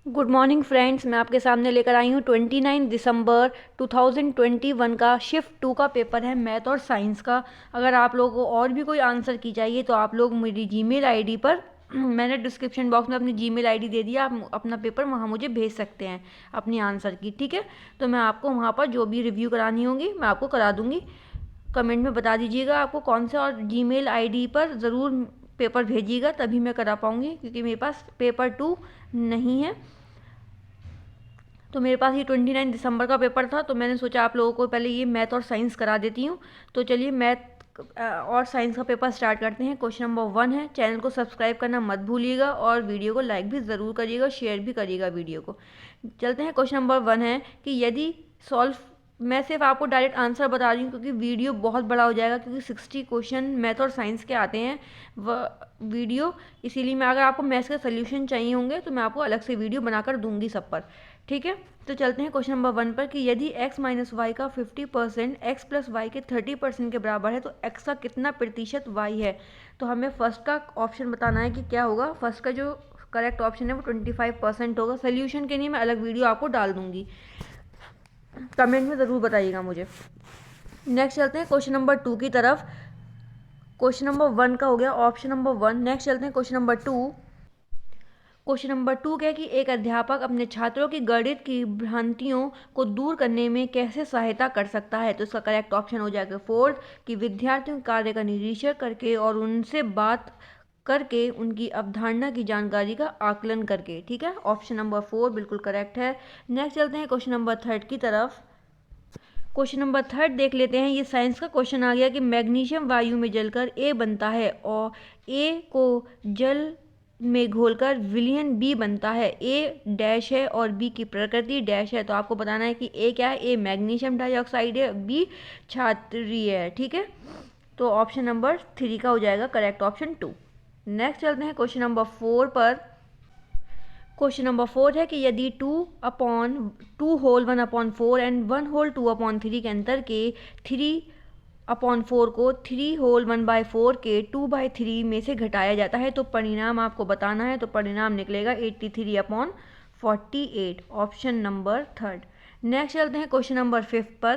Good morning friends, मैं आपके सामने लेकर आई हूँ 29 दिसंबर 2021 का शिफ्ट 2 का पेपर है मैथ और साइंस का। अगर आप लोगों को और भी कोई आंसर की चाहिए तो आप लोग मेरी जीमेल आईडी पर मैंने डिस्क्रिप्शन बॉक्स में अपनी जीमेल आईडी दे दिया, आप अपना पेपर वहाँ मुझे भेज सकते हैं अपनी आंसर की। ठीक है, तो मैं आपको वहाँ पर जो भी रिव्यू करानी होगी मैं आपको करा दूँगी। कमेंट में बता दीजिएगा आपको कौन सा, और जीमेल आईडी पर ज़रूर पेपर भेजिएगा तभी मैं करा पाऊँगी, क्योंकि मेरे पास पेपर 2 नहीं है। तो मेरे पास ये 29 दिसंबर का पेपर था, तो मैंने सोचा आप लोगों को पहले ये मैथ और साइंस करा देती हूँ। तो चलिए मैथ और साइंस का पेपर स्टार्ट करते हैं। क्वेश्चन नंबर 1 है, चैनल को सब्सक्राइब करना मत भूलिएगा और वीडियो को लाइक भी ज़रूर करिएगा, शेयर भी करिएगा वीडियो को। चलते हैं, क्वेश्चन नंबर 1 है कि यदि सॉल्व, मैं सिर्फ आपको डायरेक्ट आंसर बता रही हूँ क्योंकि वीडियो बहुत बड़ा हो जाएगा, क्योंकि 60 क्वेश्चन मैथ और साइंस के आते हैं वीडियो, इसीलिए मैं, अगर आपको मैथ्स के सोल्यूशन चाहिए होंगे तो मैं आपको अलग से वीडियो बनाकर दूंगी सब पर। ठीक है, तो चलते हैं क्वेश्चन नंबर 1 पर कि यदि x माइनस वाई का 50% x प्लस वाई के 30% के बराबर है तो x का कितना प्रतिशत y है। तो हमें फर्स्ट का ऑप्शन बताना है कि क्या होगा। फर्स्ट का जो करेक्ट ऑप्शन है वो 25% होगा। सोल्यूशन के लिए मैं अलग वीडियो आपको डाल दूंगी, कमेंट में ज़रूर बताइएगा मुझे। नेक्स्ट चलते हैं क्वेश्चन नंबर 2 की तरफ। क्वेश्चन नंबर 1 का हो गया ऑप्शन नंबर 1। नेक्स्ट चलते हैं क्वेश्चन नंबर 2। क्वेश्चन नंबर 2 क्या है कि एक अध्यापक अपने छात्रों की गणित की भ्रांतियों को दूर करने में कैसे सहायता कर सकता है। तो इसका करेक्ट ऑप्शन हो जाएगा 4 कि विद्यार्थियों के कार्य का निरीक्षण करके और उनसे बात करके उनकी अवधारणा की जानकारी का आकलन करके। ठीक है, ऑप्शन नंबर 4 बिल्कुल करेक्ट है। नेक्स्ट चलते हैं क्वेश्चन नंबर 3 की तरफ। क्वेश्चन नंबर 3 देख लेते हैं। ये साइंस का क्वेश्चन आ गया कि मैग्नीशियम वायु में जलकर ए बनता है और ए को जल में घोलकर विलयन बी बनता है। ए डैश है और बी की प्रकृति डैश है, तो आपको बताना है कि ए क्या है। ए मैग्नीशियम डाइऑक्साइड है, बी क्षारीय है। ठीक है, तो ऑप्शन नंबर 3 का हो जाएगा करेक्ट ऑप्शन 2। नेक्स्ट चलते हैं क्वेश्चन नंबर 4 पर। क्वेश्चन नंबर 4 है कि यदि 2 होल 1/4 एंड 1 होल 2/3 के अंतर के 3/4 को 3 होल 1/4 के 2/3 में से घटाया जाता है तो परिणाम आपको बताना है। तो परिणाम निकलेगा 83/48, ऑप्शन नंबर 3। नेक्स्ट चलते हैं क्वेश्चन नंबर 5 पर।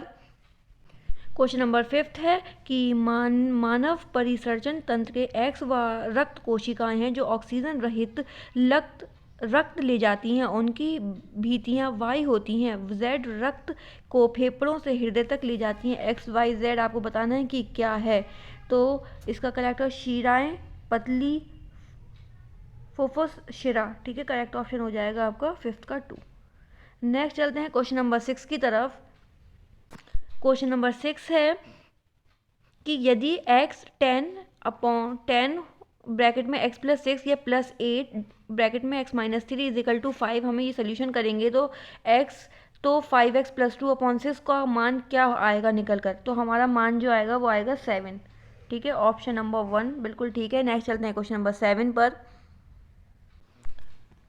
क्वेश्चन नंबर 5 है कि मानव परिसर्जन तंत्र के एक्स व रक्त कोशिकाएं हैं जो ऑक्सीजन रहित रक्त ले जाती हैं, उनकी भीतियाँ वाई होती हैं। जेड रक्त को फेफड़ों से हृदय तक ले जाती हैं। एक्स वाई जेड आपको बताना है कि क्या है। तो इसका करेक्ट है शिराएँ, पतली, फुफ्फुस, शिरा। ठीक है, करेक्ट ऑप्शन हो जाएगा आपका 5 का 2। नेक्स्ट चलते हैं क्वेश्चन नंबर 6 की तरफ। क्वेश्चन नंबर 6 है कि यदि x 10/10 ब्रैकेट में x प्लस 6 या प्लस 8 ब्रैकेट में x माइनस 3 इजिकल टू 5, हमें ये सोल्यूशन करेंगे तो x, तो 5x प्लस 2/6 का मान क्या आएगा निकल कर। तो हमारा मान जो आएगा वो आएगा 7। ठीक है, ऑप्शन नंबर 1 बिल्कुल ठीक है। नेक्स्ट चलते हैं क्वेश्चन नंबर 7 पर।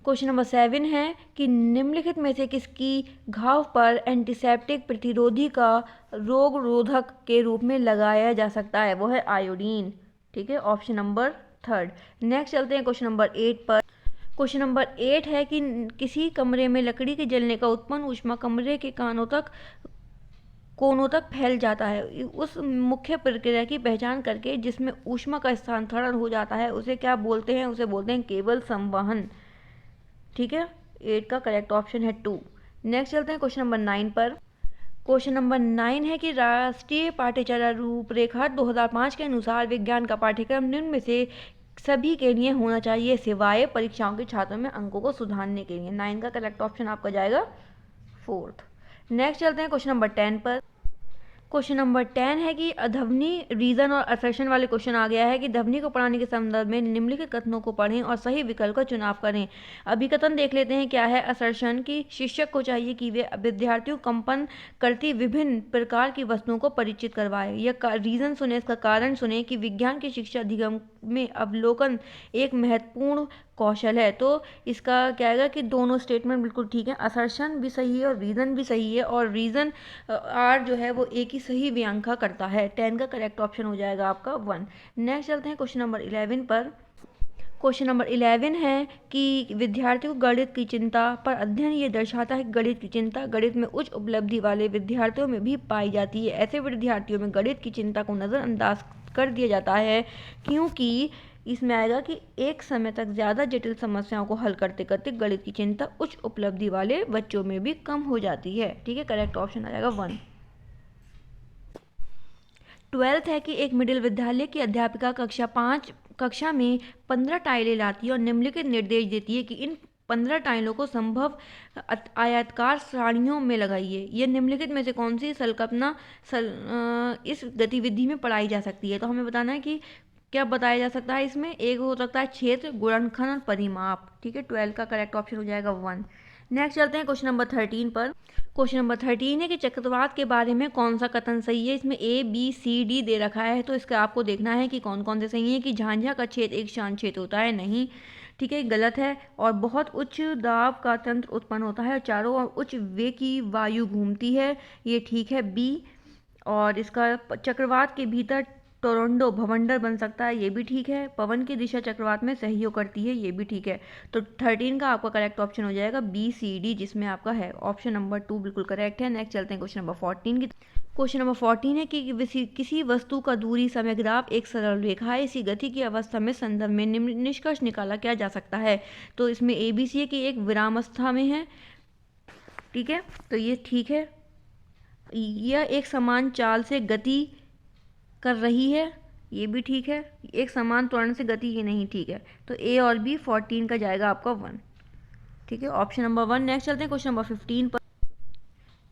क्वेश्चन नंबर 7 है कि निम्नलिखित में से किसकी घाव पर एंटीसेप्टिक प्रतिरोधी का रोग रोधक के रूप में लगाया जा सकता है। वो है आयोडीन। ठीक है, ऑप्शन नंबर 3। नेक्स्ट चलते हैं क्वेश्चन नंबर 8 पर। क्वेश्चन नंबर 8 है कि किसी कमरे में लकड़ी के जलने का उत्पन्न ऊष्मा कमरे के कोनों तक फैल जाता है। उस मुख्य प्रक्रिया की पहचान करके जिसमें ऊष्मा का स्थानांतरण हो जाता है उसे क्या बोलते हैं। उसे बोलते हैं केवल संवहन। ठीक है, 8 का करेक्ट ऑप्शन है 2। नेक्स्ट चलते हैं क्वेश्चन नंबर 9 पर। क्वेश्चन नंबर 9 है कि राष्ट्रीय पाठ्यचर्या रूपरेखा 2005 के अनुसार विज्ञान का पाठ्यक्रम निम्न में से सभी के लिए होना चाहिए सिवाय परीक्षाओं के छात्रों में अंकों को सुधारने के लिए। 9 का करेक्ट ऑप्शन आपका जाएगा 4th। नेक्स्ट चलते हैं क्वेश्चन नंबर 10 पर। क्वेश्चन नंबर 10 है कि अध्वनि, रीजन और असर्शन वाले क्वेश्चन आ गया है कि ध्वनि को पढ़ाने के संदर्भ में निम्नलिखित कथनों को पढ़ें और सही विकल्प का चुनाव करें। अभिकथन देख लेते हैं क्या है। असर्शन कि शिक्षक को चाहिए कि वे विद्यार्थियों को कंपन करती विभिन्न प्रकार की वस्तुओं को परिचित करवाए। यह रीजन सुने, इसका कारण सुने कि विज्ञान की शिक्षा अधिगम में अवलोकन एक महत्वपूर्ण कौशल है। तो इसका क्या आएगा कि दोनों स्टेटमेंट बिल्कुल ठीक है। असर्शन भी सही है और रीजन भी सही है, और रीजन आर जो है वो एक ही सही व्याख्या करता है। 10 का करेक्ट ऑप्शन हो जाएगा आपका 1। नेक्स्ट चलते हैं क्वेश्चन नंबर 11 पर। क्वेश्चन नंबर 11 है कि विद्यार्थियों को गणित की चिंता पर अध्ययन ये दर्शाता है कि गणित की चिंता गणित में उच्च उपलब्धि वाले विद्यार्थियों में भी पाई जाती है। ऐसे विद्यार्थियों में गणित की चिंता को नज़रअंदाज कर दिया जाता है क्योंकि इसमें आएगा कि एक समय तक ज़्यादा जटिल समस्याओं को हल करते करते गणित की चिंता उच्च उपलब्धि वाले बच्चों में भी कम हो जाती है। ठीक है, करेक्ट ऑप्शन आ जाएगा 1। 12th है कि एक मिडिल विद्यालय की अध्यापिका कक्षा में 15 टाइलें लाती है और निम्नलिखित निर्देश देती है कि इन 15 टाइलों को संभव आयताकार सारणियों में लगाइए। यह निम्नलिखित में से कौन सी संकल्पना इस गतिविधि में पढ़ाई जा सकती है। तो हमें बताना है कि क्या बताया जा सकता है इसमें। एक हो सकता है क्षेत्र, गुणनखंड और परिमाप। ठीक है, 12 का करेक्ट ऑप्शन हो जाएगा 1। नेक्स्ट चलते हैं क्वेश्चन नंबर 13 पर। क्वेश्चन नंबर 13 है कि चक्रवात के बारे में कौन सा कथन सही है। इसमें A, B, C, D दे रखा है, तो इसका आपको देखना है कि कौन कौन से सही है। कि झांझा का क्षेत्र एक शांत क्षेत्र होता है, नहीं। ठीक है, गलत है। और बहुत उच्च दाब का तंत्र उत्पन्न होता है और चारों ओर उच्च वेग की वायु घूमती है, ये ठीक है, B। और इसका चक्रवात के भीतर टोरंडो भवंडर बन सकता है, ये भी ठीक है। पवन की दिशा चक्रवात में सहयोग करती है, ये भी ठीक है। तो 13 का आपका करेक्ट ऑप्शन हो जाएगा BCD, जिसमें आपका है ऑप्शन नंबर 2 बिल्कुल करेक्ट है। नेक्स्ट चलते हैं क्वेश्चन नंबर 14 की। क्वेश्चन नंबर 14 है कि किसी वस्तु का दूरी समय ग्राफ एक सरल रेखा है, इसी गति की अवस्था में संदर्भ में निष्कर्ष निकाला क्या जा सकता है। तो इसमें ABC है कि एक विरामावस्था में है। ठीक है, तो ये ठीक है। यह एक समान चाल से गति कर रही है, ये भी ठीक है। एक समान त्वरण से गति, ये नहीं ठीक है। तो A और B 14 का जाएगा आपका 1। ठीक है, ऑप्शन नंबर 1। नेक्स्ट चलते हैं क्वेश्चन नंबर 15 पर।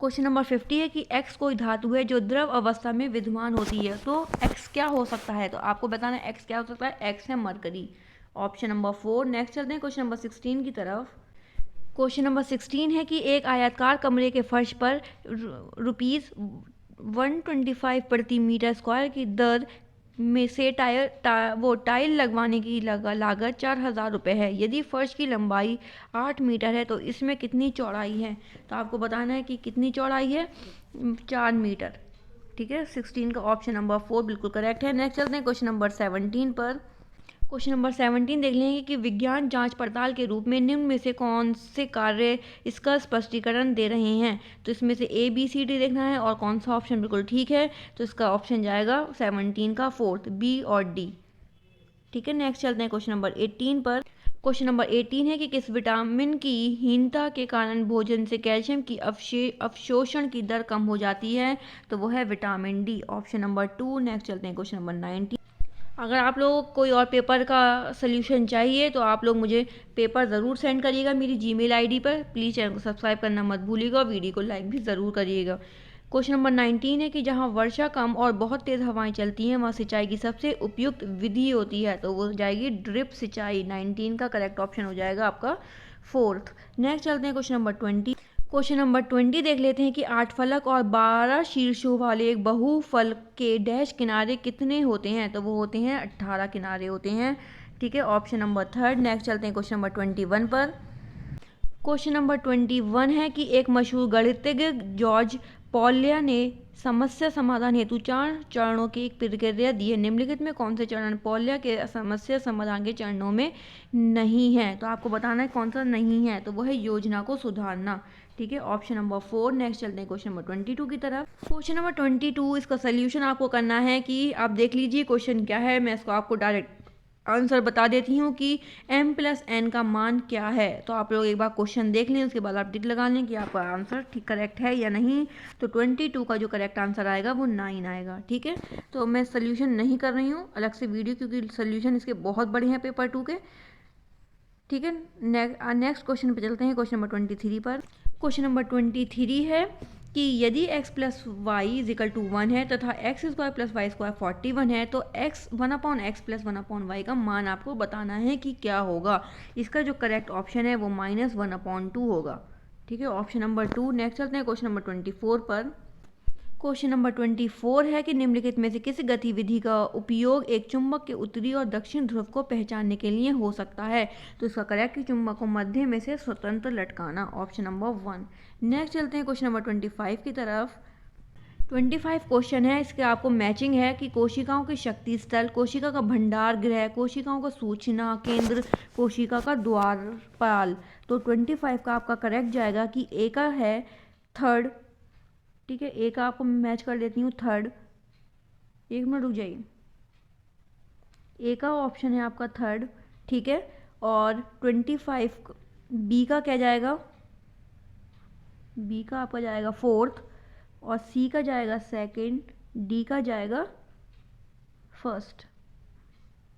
क्वेश्चन नंबर 50 है कि X कोई धातु है जो द्रव अवस्था में विद्यमान होती है। तो X क्या हो सकता है, तो आपको बताना है X क्या हो सकता है। X है मरकरी, ऑप्शन नंबर 4। नेक्स्ट चलते हैं क्वेश्चन नंबर 16 की तरफ। क्वेश्चन नंबर 16 है कि एक आयताकार कमरे के फर्श पर ₹125 प्रति मीटर स्क्वायर की दर में से टाइल लगवाने की लागत 4,000 रुपये है। यदि फर्श की लंबाई 8 मीटर है तो इसमें कितनी चौड़ाई है। तो आपको बताना है कि कितनी चौड़ाई है, 4 मीटर। ठीक है, 16 का ऑप्शन नंबर 4 बिल्कुल करेक्ट है। नेक्स्ट चलते हैं क्वेश्चन नंबर 17 पर। क्वेश्चन नंबर 17 देख लेंगे कि विज्ञान जांच पड़ताल के रूप में निम्न में से कौन से कार्य इसका स्पष्टीकरण दे रहे हैं। तो इसमें से ABCD देखना है और कौन सा ऑप्शन बिल्कुल ठीक है। तो इसका ऑप्शन जाएगा 17 का 4th, B और D। ठीक है, नेक्स्ट चलते हैं क्वेश्चन नंबर 18 पर। क्वेश्चन नंबर 18 है कि किस विटामिन की हीनता के कारण भोजन से कैल्शियम की अवशोषण की दर कम हो जाती है। तो वो है vitamin D, option number 2। Next चलते हैं क्वेश्चन नंबर 19। अगर आप लोगों को कोई और पेपर का सल्यूशन चाहिए तो आप लोग मुझे पेपर ज़रूर सेंड करिएगा मेरी जीमेल आईडी पर। प्लीज़ चैनल को सब्सक्राइब करना मत भूलिएगा और वीडियो को लाइक भी ज़रूर करिएगा। क्वेश्चन नंबर 19 है कि जहां वर्षा कम और बहुत तेज़ हवाएं चलती हैं वहां सिंचाई की सबसे उपयुक्त विधि होती है। तो वो जाएगी ड्रिप सिंचाई। 19 का करेक्ट ऑप्शन हो जाएगा आपका 4th। नेक्स्ट चलते हैं क्वेश्चन नंबर 20। क्वेश्चन नंबर 20 देख लेते हैं कि 8 फलक और 12 शीर्षों वाले एक बहुफलक के डैश किनारे कितने होते हैं। तो वो होते हैं 18 किनारे होते हैं। ठीक है, ऑप्शन नंबर 3rd। नेक्स्ट चलते हैं क्वेश्चन नंबर 21 पर। क्वेश्चन नंबर 21 है कि एक मशहूर गणितज्ञ जॉर्ज पॉलिया ने समस्या समाधान हेतु 4 चरणों की एक प्रक्रिया दी है। निम्नलिखित में कौन से चरण पॉलिया के समस्या समाधान के चरणों में नहीं है। तो आपको बताना है कौन सा नहीं है। तो वो है योजना को सुधारना। ठीक है, ऑप्शन नंबर 4। नेक्स्ट चलते हैं क्वेश्चन नंबर 22 की तरफ। क्वेश्चन नंबर 22 इसका सोल्यूशन आपको करना है कि आप देख लीजिए क्वेश्चन क्या है। मैं इसको आपको डायरेक्ट आंसर बता देती हूँ कि m+n का मान क्या है। तो आप लोग एक बार क्वेश्चन देख लें, उसके बाद आप टिक लगा लें कि आपका आंसर ठीक करेक्ट है या नहीं। तो 22 का जो करेक्ट आंसर आएगा वो 9 आएगा। ठीक है, तो मैं सोल्यूशन नहीं कर रही हूँ अलग से वीडियो, क्योंकि सोल्यूशन इसके बहुत बड़े हैं पेपर 2 के। ठीक है, नेक्स्ट क्वेश्चन पे चलते हैं, क्वेश्चन नंबर 23 पर। क्वेश्चन नंबर 23 है कि यदि x + y = 1 है तथा x² + y² 41 है तो x 1/x + 1/y का मान आपको बताना है कि क्या होगा। इसका जो करेक्ट ऑप्शन है वो -1/2 होगा। ठीक है, ऑप्शन नंबर 2। नेक्स्ट चलते हैं क्वेश्चन नंबर 24 पर। क्वेश्चन नंबर 24 है कि निम्नलिखित में से किस गतिविधि का उपयोग एक चुंबक के उत्तरी और दक्षिण ध्रुव को पहचानने के लिए हो सकता है। तो इसका करेक्ट चुंबक को मध्य में से स्वतंत्र लटकाना, ऑप्शन नंबर 1। नेक्स्ट चलते हैं क्वेश्चन नंबर 25 की तरफ। 25 क्वेश्चन है, इसके आपको मैचिंग है कि कोशिकाओं की शक्ति स्थल, कोशिका का भंडार गृह, कोशिकाओं का सूचना केंद्र, कोशिका का द्वारपाल। तो 25 का आपका करेक्ट जाएगा कि ए का है थर्ड। ठीक है, ए का आपको मैच कर देती हूँ थर्ड। एक मिनट रुक जाइए, ए का ऑप्शन है आपका थर्ड। ठीक है, और 25 बी का क्या जाएगा, बी का आपका जाएगा फोर्थ, और सी का जाएगा सेकंड, डी का जाएगा फर्स्ट।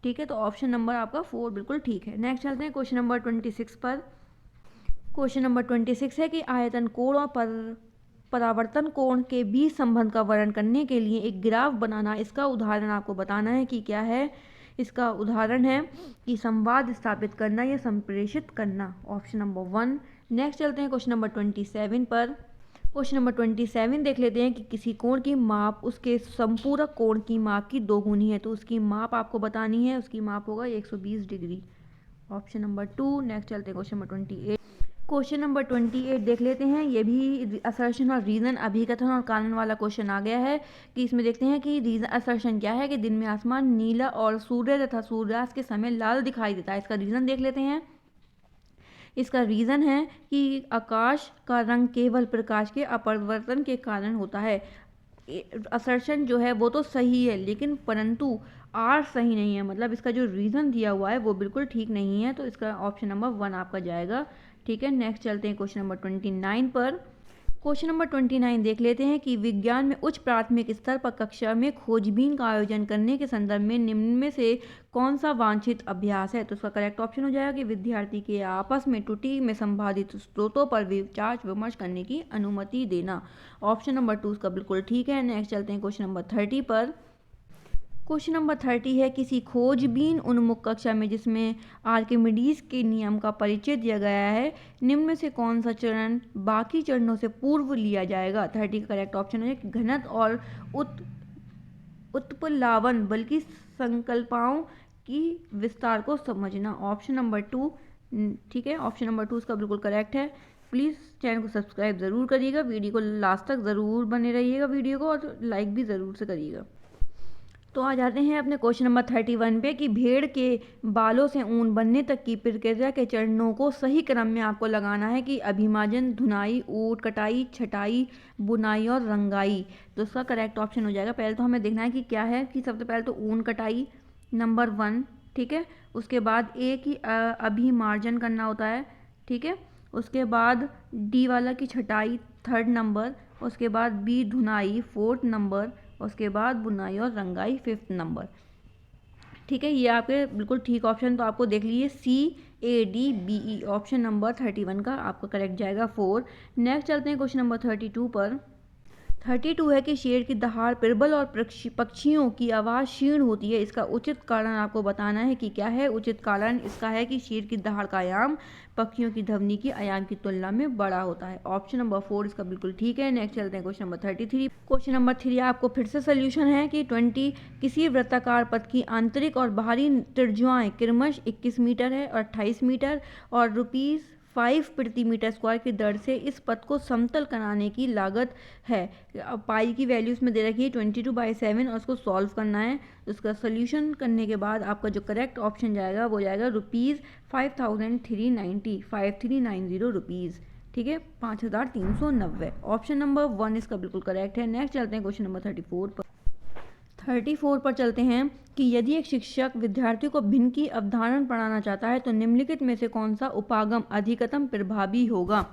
ठीक है, तो ऑप्शन नंबर आपका 4 बिल्कुल ठीक है। नेक्स्ट चलते हैं क्वेश्चन नंबर 26 पर। क्वेश्चन नंबर 26 है कि आयतन कोण और परावर्तन कोण के बीच संबंध का वर्णन करने के लिए एक ग्राफ बनाना। इसका उदाहरण आपको बताना है कि क्या है। इसका उदाहरण है कि संवाद स्थापित करना या संप्रेषित करना, ऑप्शन नंबर 1। नेक्स्ट चलते हैं क्वेश्चन नंबर 27 पर। क्वेश्चन नंबर 27 देख लेते हैं कि किसी कोण की माप उसके संपूरक कोण की माप की दोगुनी है, तो उसकी माप आपको बतानी है। उसकी माप होगा 120 डिग्री, ऑप्शन नंबर 2। नेक्स्ट चलते हैं क्वेश्चन नंबर 28। क्वेश्चन नंबर 28 देख लेते हैं। ये भी असर्शन और रीज़न, अभिकथन और कारण वाला क्वेश्चन आ गया है कि इसमें देखते हैं कि रीज़न असर्शन क्या है कि दिन में आसमान नीला और सूर्य तथा सूर्यास्त के समय लाल दिखाई देता है। इसका रीज़न देख लेते हैं। इसका रीज़न है कि आकाश का रंग केवल प्रकाश के अपवर्तन के कारण होता है। असर्शन जो है वो तो सही है, लेकिन परंतु आर सही नहीं है, मतलब इसका जो रीज़न दिया हुआ है वो बिल्कुल ठीक नहीं है। तो इसका ऑप्शन नंबर 1 आपका जाएगा। ठीक है, नेक्स्ट चलते हैं क्वेश्चन नंबर 29 पर। क्वेश्चन नंबर 29 देख लेते हैं कि विज्ञान में उच्च प्राथमिक स्तर पर कक्षा में खोजबीन का आयोजन करने के संदर्भ में निम्न में से कौन सा वांछित अभ्यास है। तो उसका करेक्ट ऑप्शन हो जाएगा कि विद्यार्थी के आपस में त्रुटि में संभावित स्रोतों पर विचार विमर्श करने की अनुमति देना, ऑप्शन नंबर 2 उसका बिल्कुल ठीक है। नेक्स्ट चलते हैं क्वेश्चन नंबर 30 पर। क्वेश्चन नंबर 30 है किसी खोजबीन उन्मुख कक्षा में जिसमें आर्किमिडीज के नियम का परिचय दिया गया है, निम्न में से कौन सा चरण बाकी चरणों से पूर्व लिया जाएगा। 30 का करेक्ट ऑप्शन है कि घनत्व और उत्प्लावन बल की संकल्पनाओं की विस्तार को समझना, ऑप्शन नंबर 2। ठीक है, ऑप्शन नंबर 2 इसका बिल्कुल करेक्ट है। प्लीज़ चैनल को सब्सक्राइब ज़रूर करिएगा, वीडियो को लास्ट तक ज़रूर बने रहिएगा वीडियो को, और लाइक भी ज़रूर से करिएगा। तो आ जाते हैं अपने क्वेश्चन नंबर 31 पे कि भेड़ के बालों से ऊन बनने तक की प्रक्रिया के चरणों को सही क्रम में आपको लगाना है कि अभिमाजन, धुनाई, ऊट, कटाई, छटाई, बुनाई और रंगाई। तो उसका करेक्ट ऑप्शन हो जाएगा। पहले तो हमें देखना है कि क्या है, कि सबसे पहले तो ऊन कटाई नंबर 1। ठीक है, उसके बाद ए की अभिमार्जन करना होता है। ठीक है, उसके बाद डी वाला की छटाई 3rd नंबर, उसके बाद बी धुनाई 4th नंबर, उसके बाद बुनाई और रंगाई 5th नंबर। ठीक है, ये आपके बिल्कुल ठीक ऑप्शन, तो आपको देख लीजिए CADBE ऑप्शन नंबर 31 का आपका करेक्ट जाएगा 4। नेक्स्ट चलते हैं क्वेश्चन नंबर 32 पर। 32 है कि शेर की दहाड़ प्रबल और पक्षियों की आवाज़ क्षीण होती है, इसका उचित कारण आपको बताना है कि क्या है। उचित कारण इसका है कि शेर की दहाड़ का आयाम पक्षियों की ध्वनि की आयाम की तुलना में बड़ा होता है, ऑप्शन नंबर 4 इसका बिल्कुल ठीक है। नेक्स्ट चलते हैं क्वेश्चन नंबर 33। क्वेश्चन नंबर 3 आपको फिर से सोल्यूशन है कि 20 किसी वृत्ताकार पथ की आंतरिक और बाहरी त्रिज्याएं क्रमश 21 मीटर है और 28 मीटर, और ₹5 प्रति मीटर स्क्वायर की दर से इस पथ को समतल कराने की लागत है। अब पाई की वैल्यूज में दे रखी है 22/7 और उसको सॉल्व करना है। उसका सोल्यूशन करने के बाद आपका जो करेक्ट ऑप्शन जाएगा वो जाएगा ₹5390 रुपीज़। ठीक है, 5390, ऑप्शन नंबर 1 इसका बिल्कुल करेक्ट है। नेक्स्ट चलते हैं क्वेश्चन नंबर 34 पर। 34 पर चलते हैं कि यदि एक शिक्षक विद्यार्थियों को भिन्न की अवधारणा पढ़ाना चाहता है तो निम्नलिखित में से कौन सा उपागम अधिकतम प्रभावी होगा।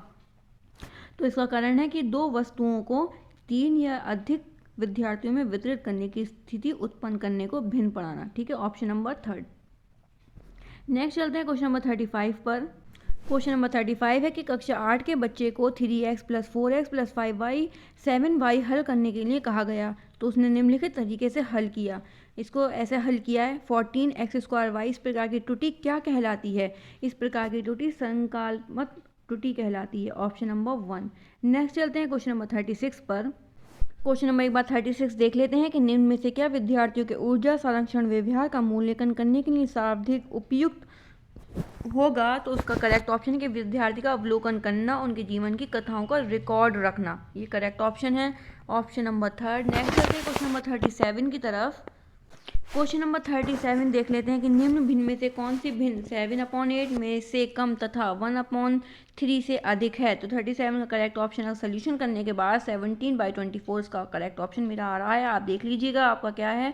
तो इसका कारण है कि 2 वस्तुओं को 3 या अधिक विद्यार्थियों में वितरित करने की स्थिति उत्पन्न करने को भिन्न पढ़ाना। ठीक है, ऑप्शन नंबर 3। नेक्स्ट चलते हैं क्वेश्चन नंबर 35 पर। क्वेश्चन नंबर 35 है कि कक्षा 8 के बच्चे को 3x + 4x + 5y 7y हल करने के लिए कहा गया, तो उसने निम्नलिखित तरीके से हल किया। इसको ऐसे हल किया है 14x² इस प्रकार की त्रुटि क्या कहलाती है। इस प्रकार की त्रुटि संकाल्पक त्रुटि कहलाती है, ऑप्शन नंबर 1। नेक्स्ट चलते हैं क्वेश्चन नंबर 36 पर। क्वेश्चन नंबर एक बार 36 देख लेते हैं कि निम्न में से क्या विद्यार्थियों के ऊर्जा संरक्षण व्यवहार का मूल्यांकन करने के लिए सर्वाधिक उपयुक्त होगा तो उसका करेक्ट ऑप्शन है कि विद्यार्थी का अवलोकन करना, उनके जीवन की कथाओं का रिकॉर्ड रखना। ये करेक्ट ऑप्शन है, ऑप्शन नंबर थर्ड। नेक्स्ट चलते हैं क्वेश्चन नंबर 37 की तरफ। क्वेश्चन नंबर 37 देख लेते हैं कि निम्न भिन्न में से कौन सी भिन्न 7/8 में से कम तथा 1/3 से अधिक है। तो 37 का करेक्ट ऑप्शन है, सोल्यूशन करने के बाद 17/24 इसका करेक्ट ऑप्शन मेरा आ रहा है। आप देख लीजिएगा आपका क्या है।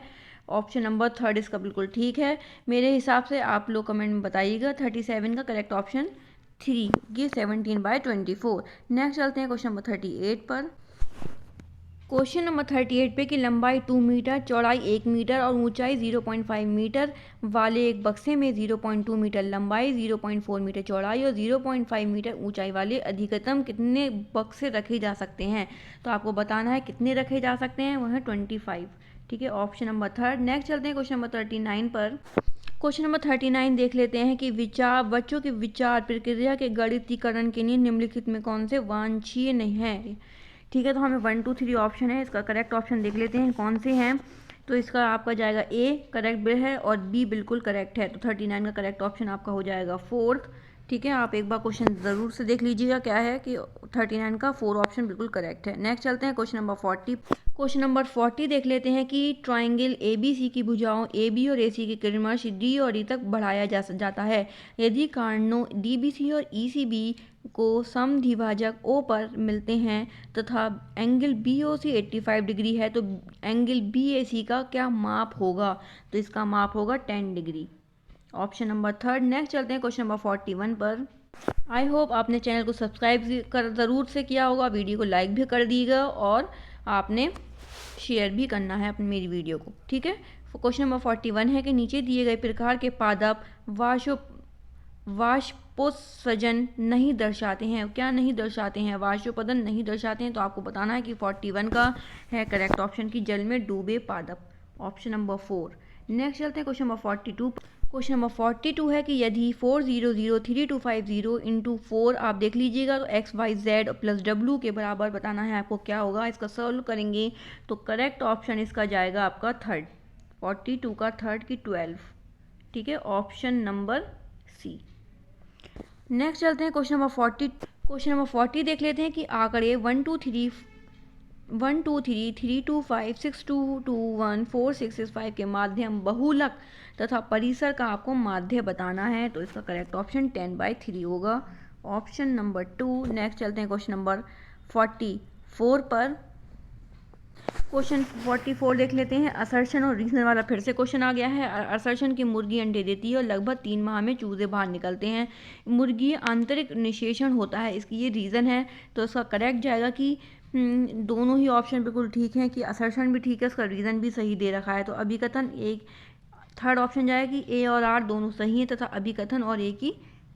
ऑप्शन नंबर थर्ड इसका बिल्कुल ठीक है मेरे हिसाब से। आप लोग कमेंट में बताइएगा 37 का करेक्ट ऑप्शन 3, ये 17/24। नेक्स्ट चलते हैं क्वेश्चन नंबर 38 पर। क्वेश्चन नंबर 38 पे कि लंबाई 2 मीटर, चौड़ाई 1 मीटर और ऊंचाई 0.5 मीटर वाले एक बक्से में 0.2 मीटर लंबाई, 0.4 मीटर चौड़ाई और 0.5 मीटर ऊंचाई वाले अधिकतम कितने बक्से रखे जा सकते हैं। तो आपको बताना है कितने रखे जा सकते हैं, वह है 25। ठीक है, ऑप्शन नंबर थर्ड। नेक्स्ट चलते हैं क्वेश्चन नंबर 39 पर। क्वेश्चन नंबर 39 देख लेते हैं कि विचार बच्चों के विचार प्रक्रिया के गणितीकरण के लिए निम्नलिखित में कौन से वांछनीय नहीं है। ठीक है, तो हमें 1 2 3 ऑप्शन है, इसका करेक्ट ऑप्शन देख लेते हैं कौन से हैं। तो इसका आपका जाएगा ए करेक्ट है और बी बिल्कुल करेक्ट है। तो 39 का करेक्ट ऑप्शन आपका हो जाएगा फोर्थ। ठीक है, आप एक बार क्वेश्चन ज़रूर से देख लीजिएगा क्या है कि 39 का 4 ऑप्शन बिल्कुल करेक्ट है। नेक्स्ट चलते हैं क्वेश्चन नंबर 40। क्वेश्चन नंबर 40 देख लेते हैं कि ट्राइंगल ए बी सी की भुजाओं ए बी और ए सी के क्रमश डी और ई तक बढ़ाया जाता है यदि कारणों डी बी सी और ई सी बी को समद्विभाजक ओ पर मिलते हैं तथा एंगल बी ओ सी 85 डिग्री है तो एंगल बी ए सी का क्या माप होगा। तो इसका माप होगा 10 degree, option number third. Next चलते हैं क्वेश्चन नंबर 41 पर। आई होप आपने चैनल को सब्सक्राइब कर ज़रूर से किया होगा, वीडियो को लाइक भी कर दीजिएगा और आपने शेयर भी करना है अपनी मेरी वीडियो को। ठीक है, क्वेश्चन नंबर 41 है कि नीचे दिए गए प्रकार के पादप वाष्पोत्सर्जन नहीं दर्शाते हैं। क्या नहीं दर्शाते हैं, वाष्पोत्सर्जन नहीं दर्शाते हैं। तो आपको बताना है कि 41 का है करेक्ट ऑप्शन की जल में डूबे पादप, ऑप्शन नंबर 4। नेक्स्ट चलते हैं क्वेश्चन नंबर 42। क्वेश्चन नंबर 42 है कि यदि 4003250 इंटू 4 आप देख लीजिएगा तो X Y Z plus W के बराबर बताना है आपको क्या होगा। इसका सॉल्व करेंगे तो करेक्ट ऑप्शन इसका जाएगा आपका थर्ड, 42 का थर्ड की 12। ठीक है, ऑप्शन नंबर सी। नेक्स्ट चलते हैं क्वेश्चन नंबर 40। क्वेश्चन नंबर 40 देख लेते हैं कि आंकड़े 1 2 3 3 2 5 6 2 2 1 4 6 6 5 के माध्यम बहुलक तथा परिसर का आपको माध्य बताना है। तो इसका करेक्ट ऑप्शन 10/3 होगा, ऑप्शन नंबर 2। नेक्स्ट चलते हैं क्वेश्चन नंबर 44 पर। क्वेश्चन 44 देख लेते हैं। असर्शन और रीजन वाला फिर से क्वेश्चन आ गया है। असर्शन की मुर्गी अंडे देती है और लगभग 3 माह में चूजे बाहर निकलते हैं। मुर्गी आंतरिक निषेचन होता है, इसकी ये रीज़न है। तो इसका करेक्ट जाएगा कि दोनों ही ऑप्शन बिल्कुल ठीक हैं कि असर्शन भी ठीक है, उसका रीज़न भी सही दे रखा है। तो अभिकथन एक थर्ड ऑप्शन जाएगा कि ए और आर दोनों सही हैं तथा अभिकथन और ए की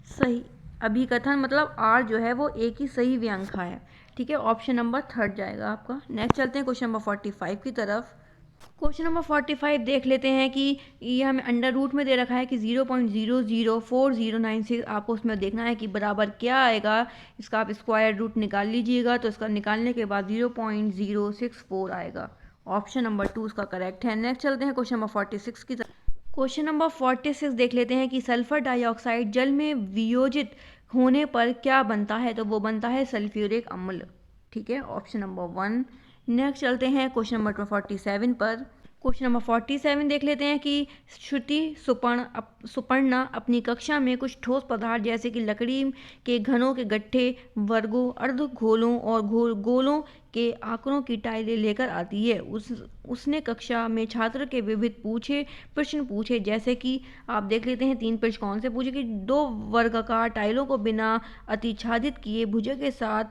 सही, अभिकथन मतलब आर जो है वो ए की सही व्याख्या है। ठीक है, ऑप्शन नंबर थर्ड जाएगा आपका। नेक्स्ट चलते हैं क्वेश्चन नंबर 45 की तरफ। क्वेश्चन नंबर 45 देख लेते हैं कि ये हमें अंडर रूट में दे रखा है कि 0.004096 आपको उसमें देखना है कि बराबर क्या आएगा। इसका आप स्क्वायर रूट निकाल लीजिएगा तो इसका निकालने के बाद 0.064 आएगा, ऑप्शन नंबर 2 इसका करेक्ट है। नेक्स्ट चलते हैं क्वेश्चन नंबर 46 की तरफ। क्वेश्चन नंबर 46 देख लेते हैं कि सल्फर डाइऑक्साइड जल में वियोजित होने पर क्या बनता है। तो वो बनता है सल्फ्यूरिक अम्ल। ठीक है, ऑप्शन नंबर 1। नेक्स्ट चलते हैं क्वेश्चन नंबर 47 पर। क्वेश्चन नंबर 47 देख लेते हैं कि श्रुति सुपर्णा अपनी कक्षा में कुछ ठोस पदार्थ जैसे कि लकड़ी के घनों के गट्ठे, वर्गों, अर्धगोलों और गोलों के आंकड़ों की टाइलें लेकर आती है। उसने कक्षा में छात्र के विविध प्रश्न पूछे जैसे कि आप देख लेते हैं 3 प्रश्न कौन से पूछे कि 2 वर्गाकार टाइलों को बिना अतिछादित किए भुजा के साथ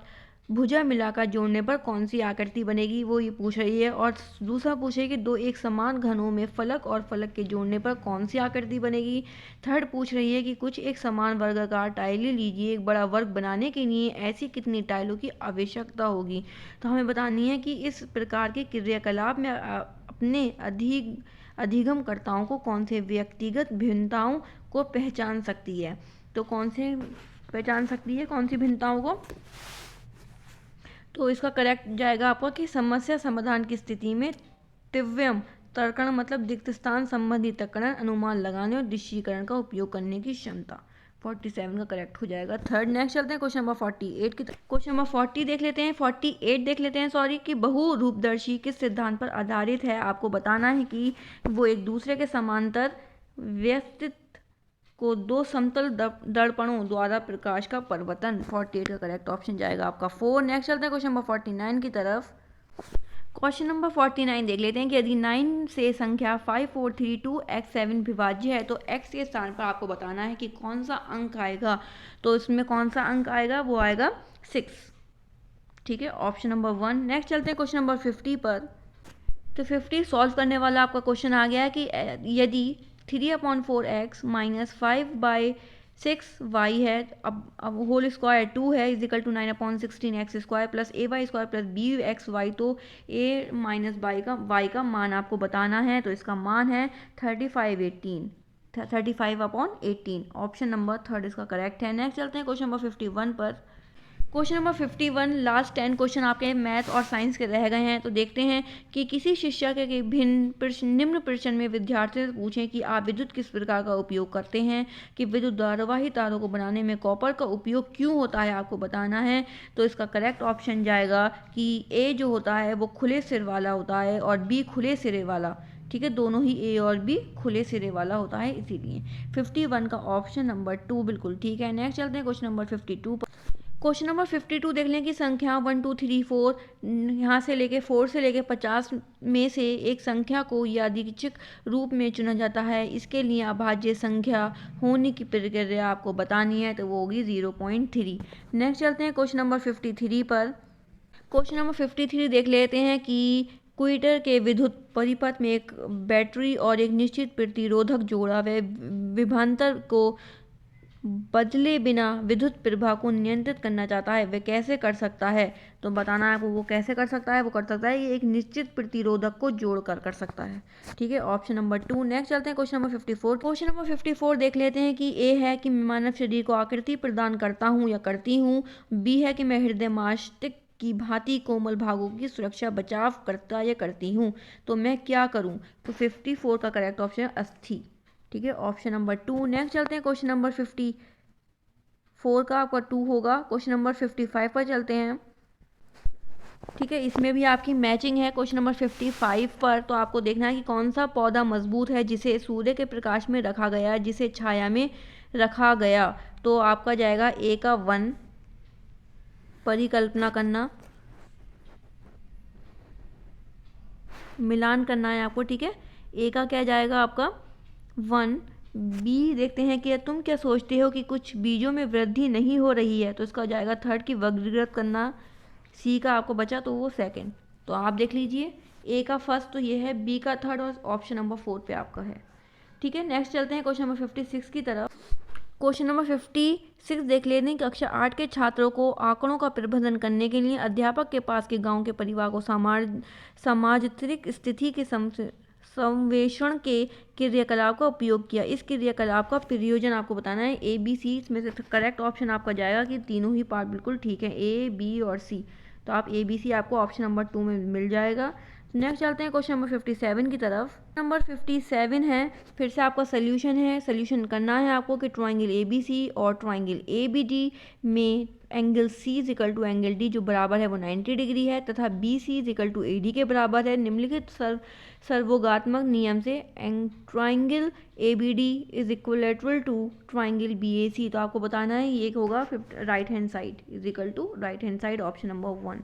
भुजा मिलाकर जोड़ने पर कौन सी आकृति बनेगी, वो ये पूछ रही है। और दूसरा पूछे कि 2 एक समान घनों में फलक और फलक के जोड़ने पर कौन सी आकृति बनेगी। थर्ड पूछ रही है कि कुछ एक समान वर्गाकार टाइलें लीजिए, एक बड़ा वर्ग बनाने के लिए ऐसी कितनी टाइलों की आवश्यकता होगी। तो हमें बतानी है कि इस प्रकार के क्रियाकलाप में अपने अधिगमकर्ताओं को कौन से व्यक्तिगत भिन्नताओं को पहचान सकती है। तो कौन से पहचान सकती है, कौन सी भिन्नताओं को। तो इसका करेक्ट जाएगा आपका कि समस्या समाधान की स्थिति में तिव्यम तर्कण मतलब दिक्क्त स्थान संबंधी तर्कण, अनुमान लगाने और दृश्यीकरण का उपयोग करने की क्षमता। 47 का करेक्ट हो जाएगा थर्ड। नेक्स्ट चलते हैं क्वेश्चन नंबर 48 की। क्वेश्चन नंबर 40 देख लेते हैं, 48 देख लेते हैं सॉरी, कि बहुरूपदर्शी किस सिद्धांत पर आधारित है। आपको बताना है कि वो एक दूसरे के समांतर व्यस्तित्व को दो समतल दर्पणों द्वारा प्रकाश का परिवर्तन। 48 का करेक्ट ऑप्शन जाएगा आपका 4। नेक्स्ट चलते हैं क्वेश्चन नंबर 49 की तरफ। क्वेश्चन नंबर 49 देख लेते हैं कि यदि 9 से संख्या 5432 x7 विभाज्य है तो x के स्थान पर आपको बताना है कि कौन सा अंक आएगा। तो इसमें कौन सा अंक आएगा, वो आएगा 6। ठीक है, ऑप्शन नंबर 1। नेक्स्ट चलते हैं क्वेश्चन नंबर 50 पर। तो 50 सॉल्व करने वाला आपका क्वेश्चन आ गया है कि यदि 3/4x माइनस 5/6y है, अब होल स्क्वायर 2 है equal to 9/16 x² plus ay² plus bxy, तो a माइनस y का मान आपको बताना है। तो इसका मान है 35/18। ऑप्शन नंबर 3 इसका करेक्ट है। नेक्स्ट चलते हैं क्वेश्चन नंबर 51 पर। क्वेश्चन नंबर 51 लास्ट 10 क्वेश्चन आपके मैथ और साइंस के रह गए हैं। तो देखते हैं कि किसी शिक्षक के निम्न प्रश्न में विद्यार्थियों से पूछें कि आप विद्युत किस प्रकार का उपयोग करते हैं, कि विद्युत धारावाही तारों को बनाने में कॉपर का उपयोग क्यों होता है, आपको बताना है। तो इसका करेक्ट ऑप्शन जाएगा कि ए जो होता है वो खुले सिर वाला होता है और बी खुले सिरे वाला। ठीक है, दोनों ही ए और बी खुले सिरे वाला होता है, इसीलिए 51 का ऑप्शन नंबर 2 बिल्कुल ठीक है। नेक्स्ट चलते हैं क्वेश्चन नंबर 52 पर। क्वेश्चन नंबर 52 देख लें कि संख्या 1 2 3 4 यहाँ से लेके 4 से लेके 50 में से एक संख्या को यादृच्छिक रूप में चुना जाता है। इसके लिए अभाज्य संख्या होने की प्रक्रिया आपको बतानी है, तो वो होगी 0.3। नेक्स्ट चलते हैं क्वेश्चन नंबर 53 पर। क्वेश्चन नंबर 53 देख लेते हैं कि क्विटर के विद्युत परिपथ में एक बैटरी और एक निश्चित प्रतिरोधक जोड़ा हुआ विभवांतर को बदले बिना विद्युत प्रवाह को नियंत्रित करना चाहता है, वह कैसे कर सकता है। तो बताना है आपको वो कैसे कर सकता है। वो कर सकता है ये एक निश्चित प्रतिरोधक को जोड़कर कर सकता है। ठीक है, ऑप्शन नंबर 2। नेक्स्ट चलते हैं क्वेश्चन नंबर 54। क्वेश्चन नंबर 54 देख लेते हैं कि ए है कि मैं मानव शरीर को आकृति प्रदान करता हूँ या करती हूँ, बी है कि मैं हृदय मस्तिष्क की भांति कोमल भागों की सुरक्षा बचाव करता या करती हूँ, तो मैं क्या करूँ। तो 54 का करेक्ट ऑप्शन है अस्थि। ठीक है, ऑप्शन नंबर 2। नेक्स्ट चलते हैं क्वेश्चन नंबर 54 का आपका 2 होगा। क्वेश्चन नंबर 55 पर चलते हैं। ठीक है, इसमें भी आपकी मैचिंग है क्वेश्चन नंबर 55 पर। तो आपको देखना है कि कौन सा पौधा मजबूत है जिसे सूर्य के प्रकाश में रखा गया, जिसे छाया में रखा गया। तो आपका जाएगा ए का 1, परिकल्पना करना, मिलान करना है आपको। ठीक है, ए का क्या जाएगा आपका 1। बी देखते हैं कि तुम क्या सोचते हो कि कुछ बीजों में वृद्धि नहीं हो रही है, तो इसका जाएगा 3 की वर्गीकृत करना। सी का आपको बचा तो वो 2nd। तो आप देख लीजिए ए का 1st तो ये है, बी का 3rd और ऑप्शन नंबर 4 पे आपका है। ठीक है, नेक्स्ट चलते हैं क्वेश्चन नंबर 56 की तरफ। क्वेश्चन नंबर 56 देख लेते हैं। कक्षा 8 के छात्रों को आंकड़ों का प्रबंधन करने के लिए अध्यापक के पास के गांव के परिवार को सामाजिक स्थिति के सर्वेक्षण के क्रियाकलाप का उपयोग किया। इस क्रियाकलाप का प्रयोजन आपको बताना है। ए बी सी, इसमें से करेक्ट ऑप्शन आपका जाएगा कि तीनों ही पार्ट बिल्कुल ठीक है, ए बी और सी। तो आप ए बी सी आपको ऑप्शन नंबर 2 में मिल जाएगा। नेक्स्ट चलते हैं क्वेश्चन नंबर 57 की तरफ। नंबर 57 है, फिर से आपका सोल्यूशन है। सोल्यूशन करना है आपको कि ट्राइंगल ए बी सी और ट्राइंगल ए बी डी में angle C is equal to angle D जो बराबर है वो 90 डिग्री है, तथा B C is equal to A D के बराबर है। निम्नलिखित सर्वोगात्मक नियम से triangle A B D is equilateral to triangle B A C. तो आपको बताना है ये होगा right hand side is equal to right hand side, option number 1।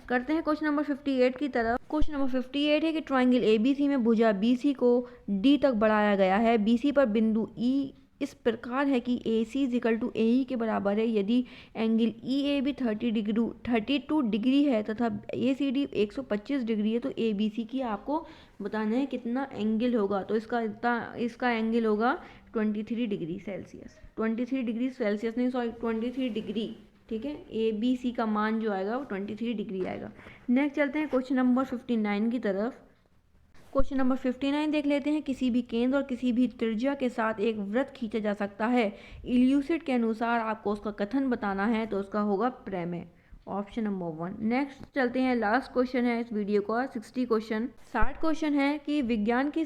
करते हैं क्वेश्चन नंबर 58 की तरफ। क्वेश्चन नंबर 58 है कि ट्राइंगल एबीसी में भुजा बीसी को डी तक बढ़ाया गया है। बीसी पर बिंदु ई इस प्रकार है कि A C is equal to A E के बराबर है। यदि angle E A B 32 degree है तथा ए सी डी 125 डिग्री है, तो ए बी सी की आपको बताना है कितना एंगल होगा। तो इसका एंगल होगा 23 डिग्री सेल्सियस। 23 डिग्री सेल्सियस नहीं, सॉरी 23 डिग्री। ठीक है, ए बी सी का मान जो आएगा वो 23 डिग्री आएगा। नेक्स्ट चलते हैं क्वेश्चन नंबर 59 की तरफ। क्वेश्चन नंबर 59 देख लेते हैं। किसी भी केंद्र और किसी भी त्रिज्या के साथ एक वृत्त खींचा जा सकता है। इल्यूसिड के अनुसार आपको उसका कथन बताना है, तो उसका होगा प्रमेय, ऑप्शन नंबर 1। नेक्स्ट चलते हैं, लास्ट क्वेश्चन है इस वीडियो का 60 क्वेश्चन है कि विज्ञान की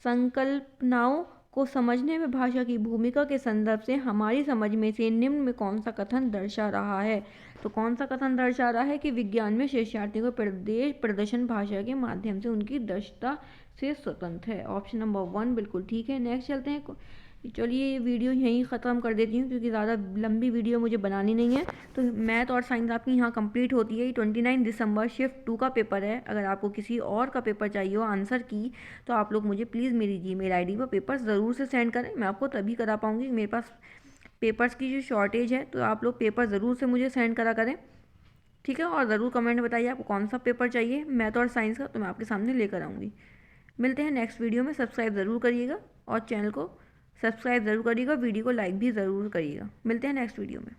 संकल्पनाओं को समझने में भाषा की भूमिका के संदर्भ से हमारी समझ में से निम्न में कौन सा कथन दर्शा रहा है। तो कौन सा कथन दर्शा रहा है कि विज्ञान में शिक्षार्थियों का प्रदर्शन भाषा के माध्यम से उनकी दक्षता से स्वतंत्र है। ऑप्शन नंबर 1 बिल्कुल ठीक है। नेक्स्ट चलते हैं। चलिए ये वीडियो यहीं ख़त्म कर देती हूँ क्योंकि ज़्यादा लंबी वीडियो मुझे बनानी नहीं है। तो मैथ और साइंस आपकी यहाँ कंप्लीट होती है। 29 दिसंबर शिफ्ट 2 का पेपर है। अगर आपको किसी और का पेपर चाहिए हो आंसर की, तो आप लोग मुझे प्लीज़ मेरी जीमेल आईडी पर पेपर ज़रूर से सेंड करें। मैं आपको तभी करा पाऊँगी, मेरे पास पेपर्स की जो शॉर्टेज है। तो आप लोग पेपर ज़रूर से मुझे सेंड करा करें, ठीक है। और ज़रूर कमेंट बताइए आपको कौन सा पेपर चाहिए मैथ और साइंस का, तो मैं आपके सामने लेकर आऊँगी। मिलते हैं नेक्स्ट वीडियो में। सब्सक्राइब ज़रूर करिएगा और चैनल को सब्सक्राइब ज़रूर करिएगा, वीडियो को लाइक भी ज़रूर करिएगा। मिलते हैं नेक्स्ट वीडियो में।